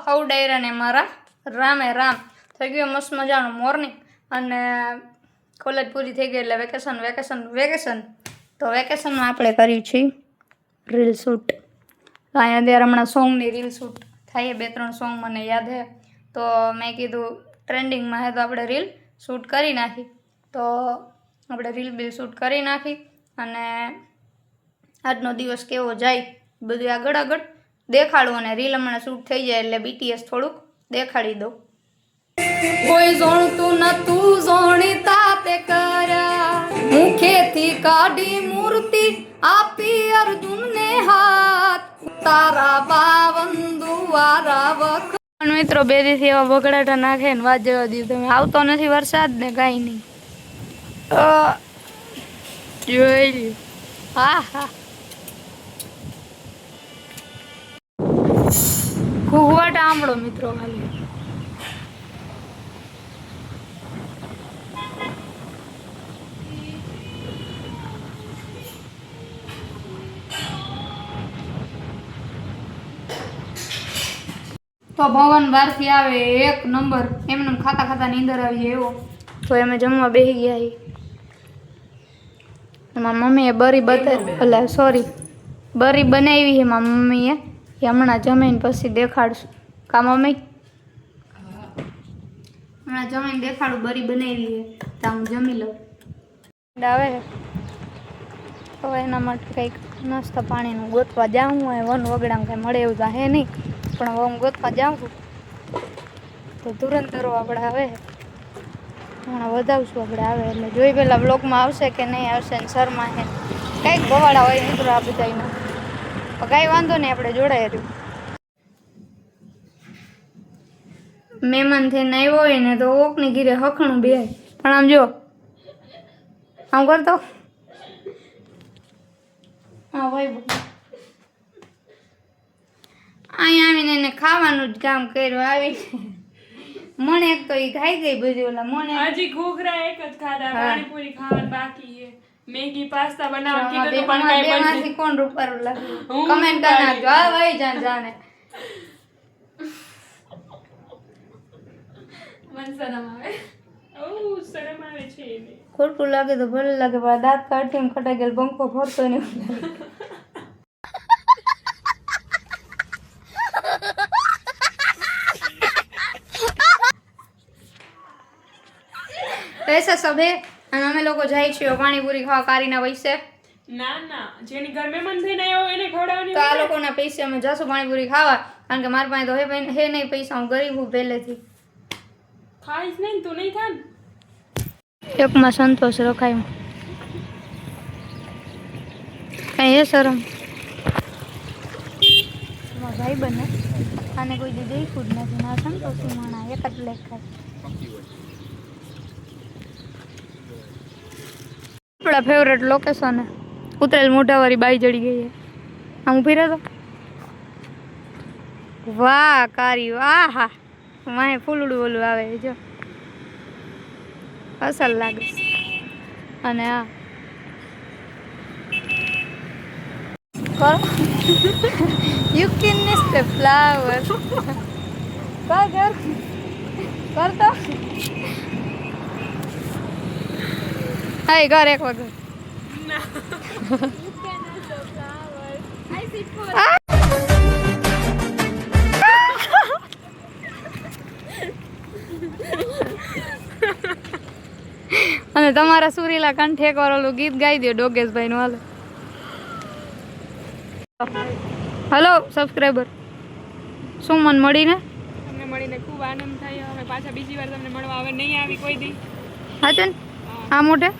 હવ ડાયરા ને મારા રામે રામ થઈ ગયું મસ્ત મજાનું મોર્નિંગ અને કોલેજ પૂરી થઈ ગઈ એટલે વેકેશન તો વેકેશનમાં આપણે કર્યું છે રીલ શૂટ. તો અહીંયા અત્યારે હમણાં સોંગની રીલ શૂટ થાય 2-3 સોંગ મને યાદ છે તો મેં કીધું ટ્રેન્ડિંગમાં છે તો આપણે રીલ શૂટ કરી નાખી. તો આપણે રીલ શૂટ કરી નાખી અને આજનો દિવસ કેવો જાય બધું આગળ દેખાડું અને રીલ હમણાં શૂટ થઈ જાય એટલે BTS થોડુંક દેખાડી દઉં. કોઈ જોણતું નતું જોણીતા તે કર્યા મુખેથી કાઢી મૂર્તિ આપી અર્જુનને હાથ તારા બાવન દુવારા વખ. મિત્રો 2 દિવસથી એવા બગડાટા નાખે ને વાત જવા દીધું તમે આવતો નથી વરસાદ ને કાંઈ નહીં જોઈ લ્યો. હા ઘૂઘવાટ આંબળો મિત્રો ખાલી તો ભવન બહારથી આવે 1 નંબર એમને ખાતા નીંદર આવી જાય એવો. તો અમે જમવા બેસી ગયા એમાં મમ્મીએ બરી બનાવી છે એમાં મમ્મીએ હમણાં જમીને પછી દેખાડશું કા મમ્મી હમણાં જમીને દેખાડું બરી બનાવી છે તો હું જમી લઉં. આવે હવે એના માટે કંઈક નાસ્તા પાણીનું ગોતવા જાઉં હોય વન વગડામાં કંઈ મળે એવું તો હે નહીં પણ હવે હું ગોતવા જાઉં છું તો ધુરંધરો આપણે આવે હમણાં વધાવશું આપણે આવે એટલે જોઈ પહેલાં બ્લોગમાં આવશે કે નહીં આવશે ને શર્મા હે કંઈક ભવાડા હોય મિત્રો આ બધામાં કાંઈ વાંધો નહીં આપણે જોડાય રહ્યું. મહેમાન થઈને આવ્યો હોય ને તો ઓકની ઘીરે હખણું બે પણ આમ જો આમ કરતો હા ભાઈ અહીંયા આવીને એને ખાવાનું જ કામ કર્યું આવી મને એક તો એ ખાઈ ગઈ બધી ઓલા મને હજી ઘૂઘરા એક જ ખાધા પાણીપુરી ખાવાનું બાકી છે મેગી પાસ્તા બનાવવા કીધું તો પણ કાઈ બની બેમાંથી કોણ રૂપારું લાગ્યું કમેન્ટ કરી નાખજો હા ભાઈ જાણે મન શરમ આવે ઓ શરમ આવે છે એને ખોટું લાગે તો ભલે લાગે પણ દાંત કાઢીને ખટાઈ ગયેલ બંકો ફરતો ને ऐसा सब है અને અમે લોકો જાય છીએ પાણીપુરી ખાવા કારીના પૈસે ના જેની ઘર મહેમાન થઈને આવ્યો એને ખવડાવવાની તો આ લોકોના પૈસે અમે જશું પાણીપુરી ખાવા કારણ કે મારા પાસે તો હે નહીં પૈસા હું ગરીબ હું પહેલેથી ખાઈશ નહીં તું નહીં ખાન એકમાં સંતોષ રખાય કઈ હે શરમ ભાઈ બને આને કોઈ દી દેખ્યું જ નથી ના સંતોષી માણા એક જ લેખાય આપણા ફેવરેટ લોકેશન ઉતરેલ મોઢાવાળી બાઈ જડી ગઈ છે આમ ઊભી રહેતો વાહ કારી વાહ હા માહે ફૂલડું ઓલું આવે જો અસલ લાગે અને આ કરો you can miss the flower કરતો હાય ઘર એક વખત અને તમારા સુરીલા કંઠે કરેલું ગીત ગાઈ દો ડોગેશભાઈ નું હાલો સબસ્ક્રાઈબર શું મન મળીને તમને મળીને ખૂબ આનંદ થાય હવે પાછા બીજી વાર તમને મળવા હવે નહીં આવી કોઈ દી હા છે ને આ મોઢે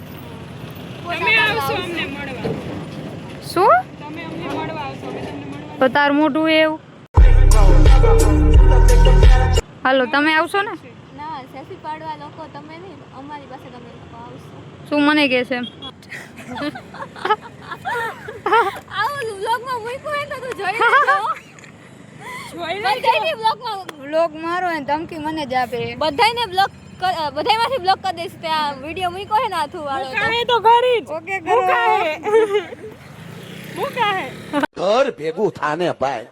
તમે આવશો અમને મળવા શું તમે અમને મળવા આવશો અમે તમને મળવા તો તાર મોઢું એવું હાલો તમે આવશો ને ના સેલ્ફી પાડવા લોકો તમે નહીં અમારી પાસે તમે લોકો આવશો શું મને કહે છે આવું બ્લોગમાં મૂક્યું હોય તો તું જોઈ લેજો બધાયને બ્લોગ મારો ને ધમકી મને જ આપે બધાયને બ્લોક બધાયમાંથી બ્લોક કરી દઈશ તે આ વિડિયો મૂક્યો હે ને આથું વાળો કાહે તો ઘરી જ ઓકે કરો હું કાહે ઘર ભેગું થાને પાય